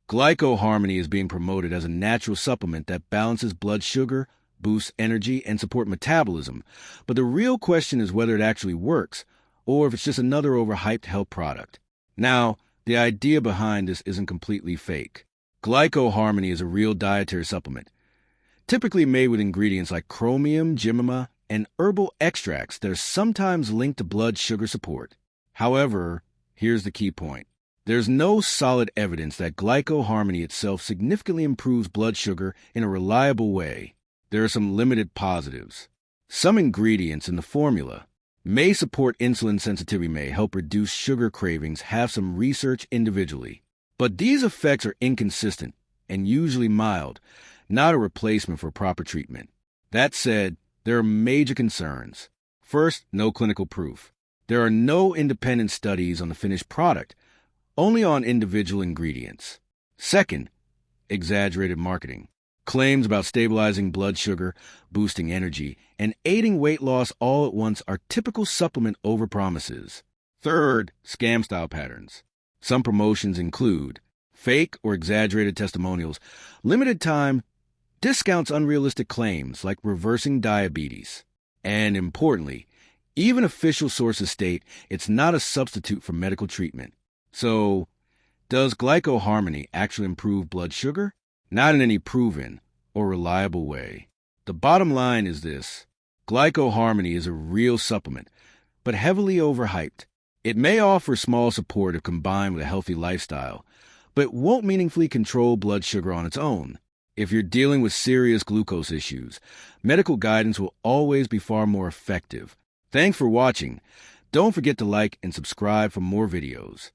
Glyco Harmony is being promoted as a natural supplement that balances blood sugar, boosts energy, and supports metabolism. But the real question is whether it actually works, or if it's just another overhyped health product. Now, the idea behind this isn't completely fake. Glyco Harmony is a real dietary supplement, typically made with ingredients like chromium, gymnema, and herbal extracts that are sometimes linked to blood sugar support. However, here's the key point. There's no solid evidence that Glyco Harmony itself significantly improves blood sugar in a reliable way. There are some limited positives. Some ingredients in the formula may support insulin sensitivity, may help reduce sugar cravings, have some research individually. But these effects are inconsistent and usually mild, not a replacement for proper treatment. That said, there are major concerns. First, no clinical proof. There are no independent studies on the finished product, only on individual ingredients. Second, exaggerated marketing. Claims about stabilizing blood sugar, boosting energy, and aiding weight loss all at once are typical supplement overpromises. Third, scam-style patterns. Some promotions include fake or exaggerated testimonials, limited time, discounts, unrealistic claims like reversing diabetes. And importantly, even official sources state it's not a substitute for medical treatment. So, does Glyco Harmony actually improve blood sugar? Not in any proven or reliable way. The bottom line is this: Glyco Harmony is a real supplement, but heavily overhyped. It may offer small support if combined with a healthy lifestyle, but it won't meaningfully control blood sugar on its own. If you're dealing with serious glucose issues, medical guidance will always be far more effective. Thanks for watching. Don't forget to like and subscribe for more videos.